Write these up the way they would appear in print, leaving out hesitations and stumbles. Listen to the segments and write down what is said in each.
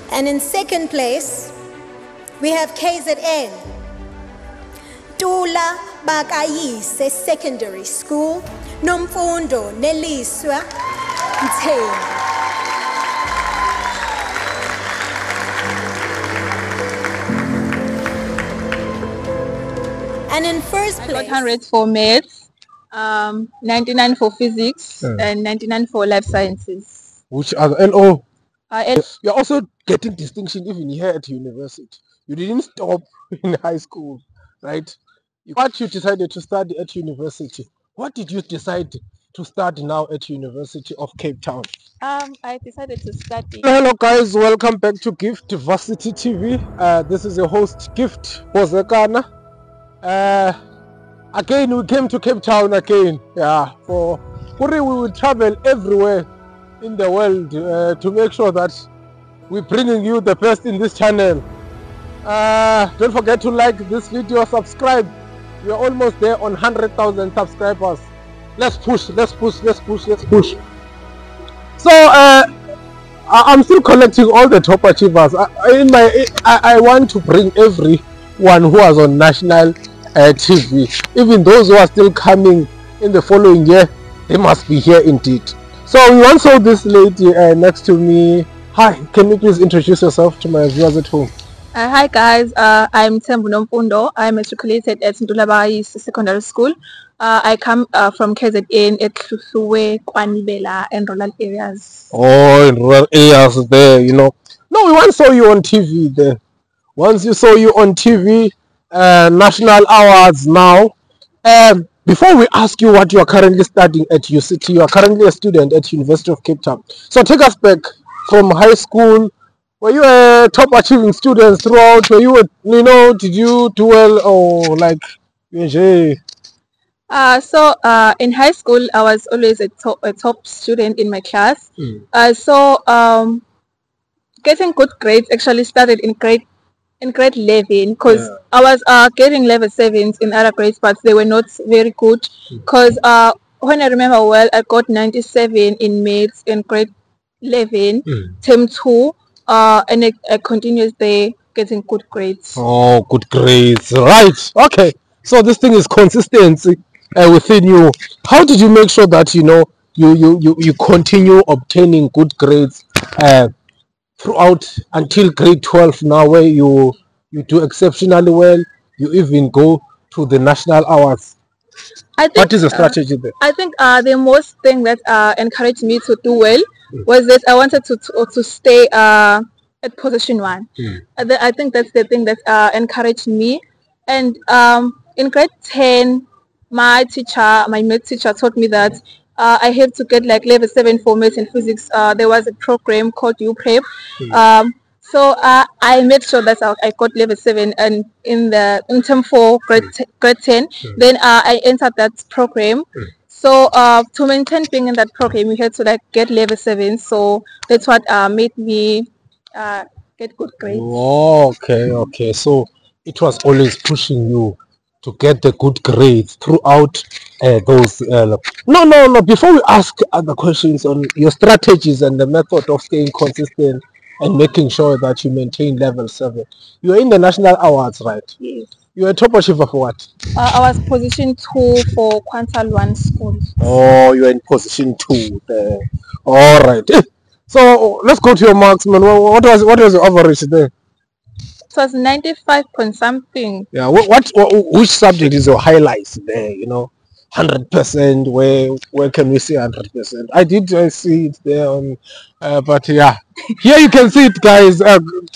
And in second place, we have KZN, Tula Bakayise Secondary School, Nomfundo Neliswa Mthembu. And in first place, I got 100 for maths, 99 for physics, and 99 for life sciences. Which are the LO? You're also getting distinction even here at university. You didn't stop in high school, right? What you decided to study at university? What did you decide to study now at University of Cape Town? I decided to study. Hello guys, welcome back to Gift Varsity TV. This is your host Gift Bozekana. Again, we came to Cape Town again. Yeah, for we will travel everywhere in the world to make sure that we're bringing you the best in this channel. Don't forget to like this video, subscribe. We are almost there on 100,000 subscribers. Let's push. So I'm still collecting all the top achievers. I want to bring everyone who was on national TV, even those who are still coming in the following year. They must be here indeed. So we once saw this lady next to me. Hi, can you please introduce yourself to my viewers at home? Hi guys, I'm Mthembu Nomfundo. I'm matriculated at Ntulabayi Secondary School. I come from KZN at Hluhluwe, Kwanibela and rural areas. Oh, in rural areas there, you know. No, we once saw you on TV there. Once you saw you on TV, national awards now. Before we ask you what you are currently studying at UCT, you are currently a student at University of Cape Town. So take us back from high school. Were you a top achieving student throughout? Were you, did you do well or like you enjoy? So in high school, I was always a top student in my class. So getting good grades actually started in grade 11 because I was getting level 7s in other grades, but they were not very good. Because when I remember well, I got 97 in maths in grade 11, term 2. And I continues there getting good grades. Oh, good grades, right? Okay, so this thing is consistency within you. How did you make sure that you continue obtaining good grades throughout until grade 12 now, where you do exceptionally well? You even go to the national awards. What is the strategy there? I think the most thing that encouraged me to do well was that I wanted to stay at position 1. I think that's the thing that encouraged me. And in grade 10, my math teacher taught me that I have to get like level 7 for maths and physics. There was a program called UPrep. So I made sure that I got level 7, and in term 4, grade 10, then I entered that program. So to maintain being in that program, you had to like get level 7. So that's what made me get good grades. Oh, okay. So it was always pushing you to get the good grades throughout those. No. Before we ask other questions on your strategies and the method of staying consistent and making sure that you maintain level 7, you are in the national awards, right? Yes. You are a top achiever for what? I was position 2 for Quantal 1 school. Oh, you are in position 2 there. All right. So let's go to your marks, man. What was your average there? It was 95 point something. Yeah. Which subject is your highlights there? 100%. Where can we see 100%? I did see it there on, but yeah, here you can see it, guys.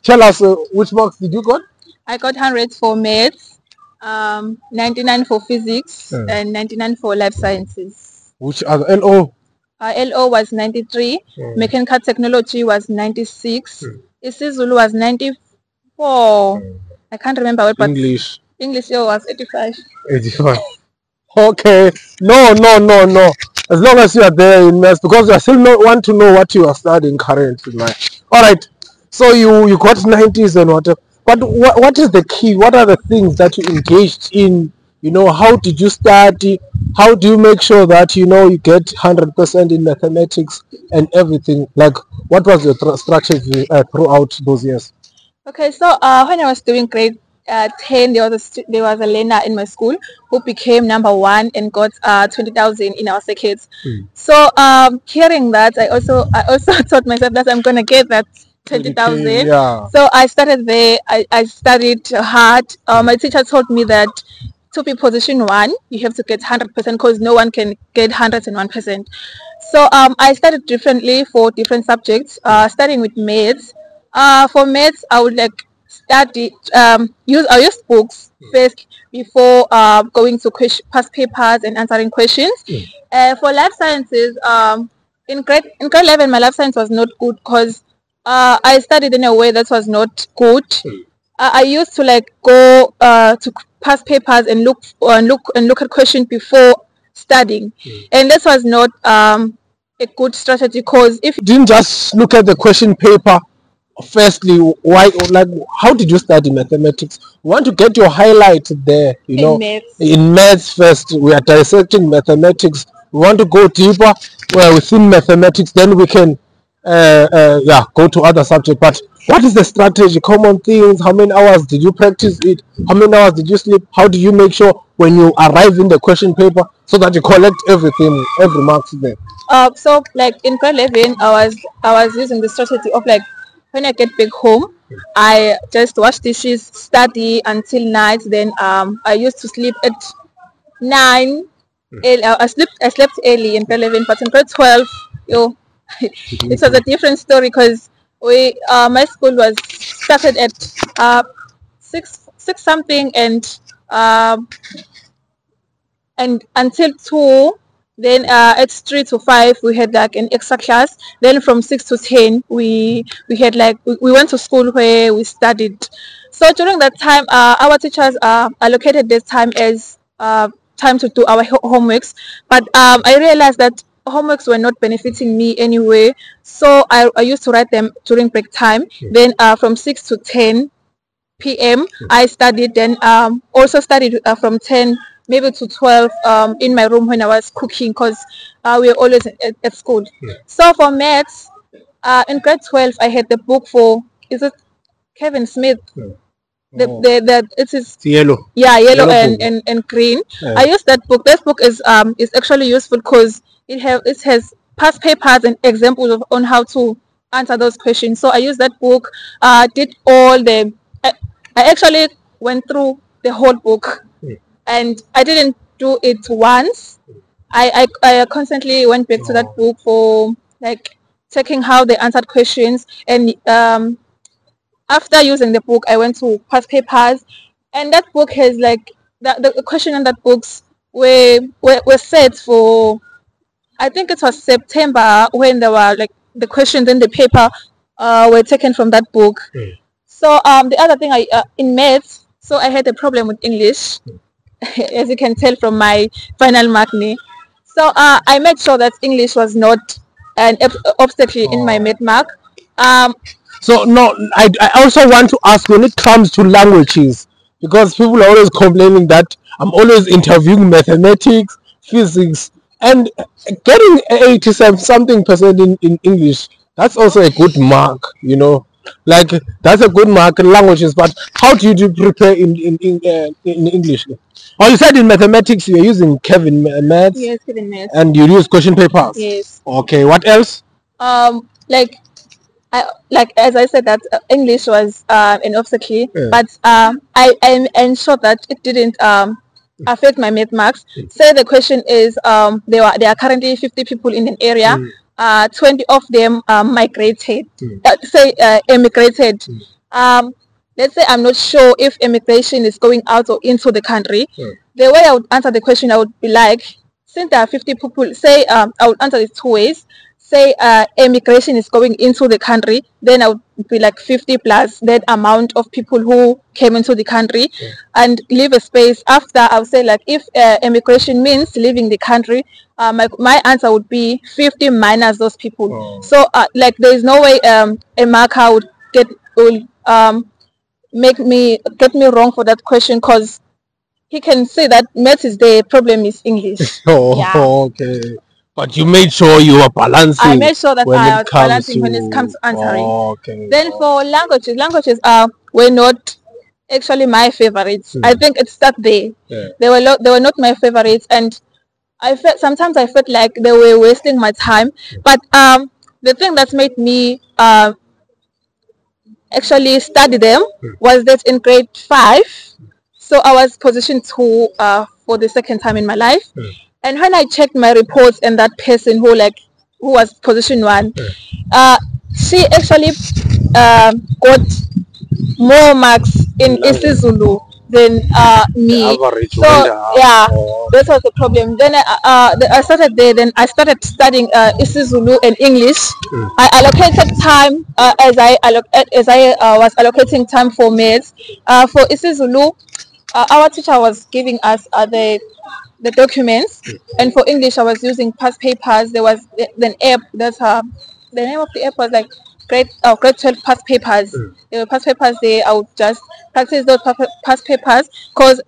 Tell us which marks did you got? I got 100 for maths, 99 for physics, and 99 for life sciences. Which are the LO? LO was 93, mechanical technology was 96, isiZulu was 94. I can't remember what, but English was 85. 85. Okay. No. As long as you are there in maths, because I still want to know what you are studying currently, man. All right. So you got 90s and whatever. But what is the key? What are the things that you engaged in You know, how did you study? How do you make sure that you know you get 100% in mathematics and everything? Like, what was your strategy throughout those years? Okay, so when I was doing grade 10, there was a learner in my school who became number one and got 20,000 in our circuits. So hearing that, I also thought myself that I'm gonna get that 20,000. Yeah. So I started there. I studied hard. My teacher told me that to be position one, you have to get 100% because no one can get 101%. So I studied differently for different subjects, starting with maths. For maths, I would like study I use books first before going to past papers and answering questions. For life sciences, in grade 11, my life science was not good because I studied in a way that was not good. I used to like go to past papers and look at questions before studying, and this was not a good strategy because if Didn't just look at the question paper. Firstly, why, like, how did you study mathematics? You want to get your highlight there, you know. maths. In maths first, we are dissecting mathematics. We want to go deeper, well, within mathematics, then we can yeah, go to other subjects. But what is the strategy, common things? How many hours did you practice it? How many hours did you sleep? How do you make sure when you arrive in the question paper so that you collect everything, every marks there? So like in grade 11, I was using the strategy of like when I get back home, I just wash dishes, study until night. Then I used to sleep at 9. I slept early in grade 11, but in grade 12, yo, it was a different story because my school was started at six something and until 2. Then at 3 to 5 we had like an extra class. Then from 6 to 10 we had like we went to school where we studied. So during that time our teachers allocated this time as time to do our homeworks, but I realized that homeworks were not benefiting me anyway, so I used to write them during break time. Then from 6 to 10 p.m. I studied, then also studied from 10 maybe to 12 in my room when I was cooking because we were always at school. So for maths, in grade 12, I had the book for, is it Kevin Smith? It is Yellow. yeah, yellow Yellow and green. Yeah. I use that book. This book is actually useful because it has past papers and examples on how to answer those questions. So I use that book. Did all the I actually went through the whole book, and I didn't do it once. I constantly went back to that book for like checking how they answered questions, and after using the book, I went to past papers, and that book has like the question in that books were set for, I think it was September when there were like the questions in the paper were taken from that book. So the other thing in maths, so I had a problem with English, as you can tell from my final mark. So I made sure that English was not an obstacle in my mid mark. Um, So no, I also want to ask when it comes to languages, because people are always complaining that I'm always interviewing mathematics, physics, and getting 80 something percent in English. That's also a good mark, you know. Like, that's a good mark in languages. But how do you prepare in English? Oh, you said in mathematics you're using Kevin Maths, yes, Kevin maths. and you use question papers. Yes. Okay, what else? Like like as I said that English was an obstacle, Yeah. but I ensured that it didn't affect my math marks. Say the question is there are currently 50 people in an area. 20 of them migrated. Emigrated. Let's say I'm not sure if immigration is going out or into the country. The way I would answer the question, I would be like, since there are 50 people, say I would answer it two ways. Say immigration is going into the country, then I would be like 50 plus that amount of people who came into the country, and leave a space after. I would say like if immigration means leaving the country, my answer would be 50 minus those people. So like there is no way a marker would make me get me wrong for that question, because he can say that maths is the problem is English. Oh, Yeah. okay. But you made sure you were balancing. I made sure that when I it was comes balancing when it comes to answering. Okay. Then for languages were not actually my favorites. I think it started there. Yeah. They were not my favorites, and sometimes I felt like they were wasting my time. But the thing that made me actually study them was that in grade 5, so I was position 2 for the second time in my life. And when I checked my reports and that person who was position 1, she actually got more marks in isiZulu than me. So yeah, this was the problem. Then I started there. Then I started studying isiZulu and English. I allocated time as I was allocating time for maths. For isiZulu, our teacher was giving us the documents, and for English I was using past papers. There was an app that's the name of the app was like grade 12 past papers. There were past papers there. I would just practice those past papers, because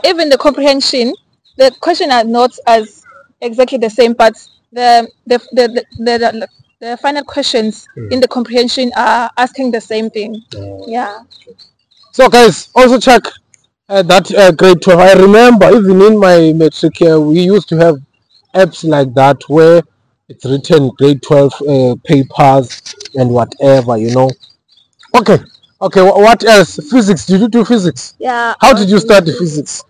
even the comprehension, the question are not as exactly the same, but the final questions in the comprehension are asking the same thing. Yeah. So guys, also check that grade 12. I remember even in my matric we used to have apps like that where it's written grade 12 papers and whatever, you know. Okay. What else? Physics. Did you do physics? Yeah. How did you study physics?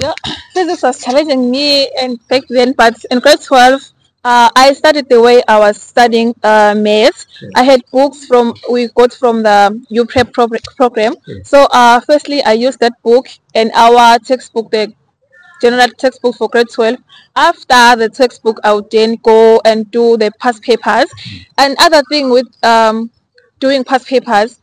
Yeah, physics was challenging me and back then, but in grade 12, I studied the way I was studying maths. I had books we got from the UPrep program. So firstly, I used that book and our textbook, the general textbook for grade 12. After the textbook, I would then go and do the past papers. Another thing with doing past papers,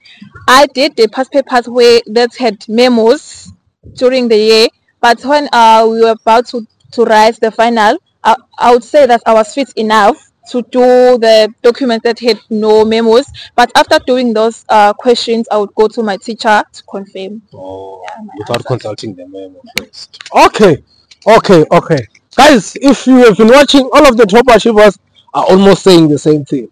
I did the past papers where that had memos during the year. But when we were about to write the final, I would say that I was fit enough to do the document that had no memos. But after doing those questions, I would go to my teacher to confirm. Without consulting the memo first. Okay. Guys, if you have been watching, all of the top achievers are almost saying the same thing.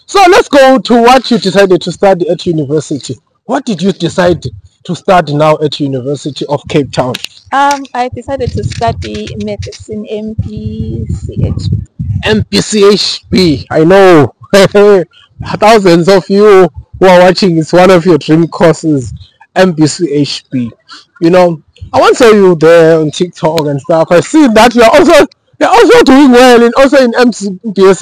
So let's go to what you decided to study at university. What did you decide to study now at University of Cape Town? I decided to study medicine, MPCHB. MPCHB, I know. Thousands of you who are watching, it's one of your dream courses, MPCHB. You know, I once saw you there on TikTok and stuff. I see that you're also doing well, and also in MPS,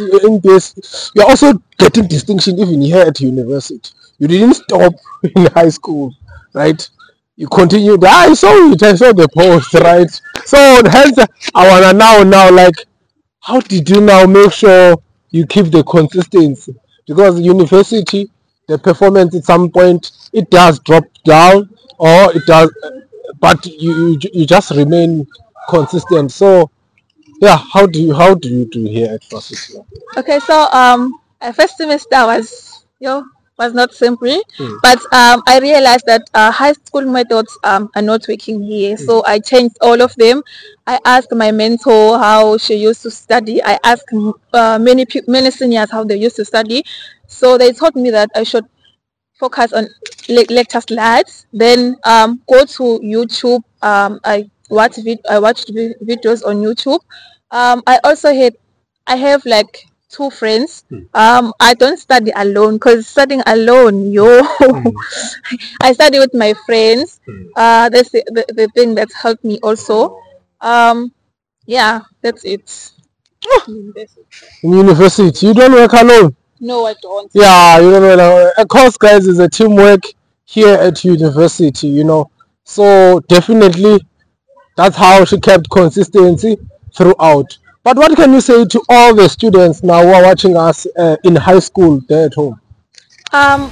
you're also getting distinction even here at university. You didn't stop in high school, right? You continued. I saw it. I saw the post, right? So hence, I wanna now like, how did you now make sure you keep the consistency? Because university, the performance at some point it does drop down, or it does, but you just remain consistent. So yeah, how do you do here at Varsity? Okay, so first semester was not simple, but I realized that high school methods are not working here, so I changed all of them. I asked my mentor how she used to study. I asked many seniors how they used to study, so they told me that I should focus on lecture slides, then go to YouTube. I watched videos on YouTube. I have like 2 friends. I don't study alone, because studying alone, I study with my friends. That's the thing that helped me also. Yeah, that's it. In university, you don't work alone. No, I don't. Yeah, you don't know. Of course, guys, is a teamwork here at university, you know. So definitely, that's how she kept consistency throughout. But what can you say to all the students now who are watching us in high school there at home?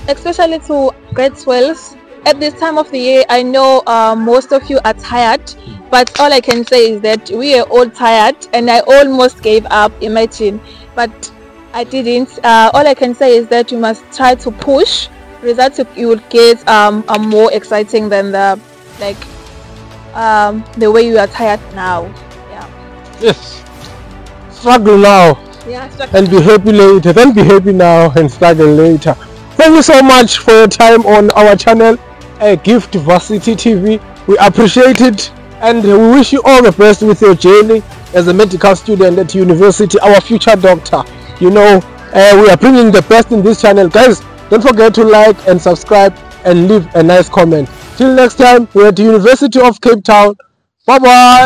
Especially to grade 12. At this time of the year, I know most of you are tired, but all I can say is that we are all tired, and I almost gave up, imagine, but I didn't. All I can say is that you must try to push. Results you will get are more exciting than the the way you are tired now. Yeah. Yes. Struggle now. Yeah. And be happy later. Then be happy now and struggle later. Thank you so much for your time on our channel, Gift Varsity TV. We appreciate it, and we wish you all the best with your journey as a medical student at university, our future doctor. You know, we are bringing the best in this channel. Guys, don't forget to like and subscribe and leave a nice comment. Till next time, we're at the University of Cape Town. Bye bye.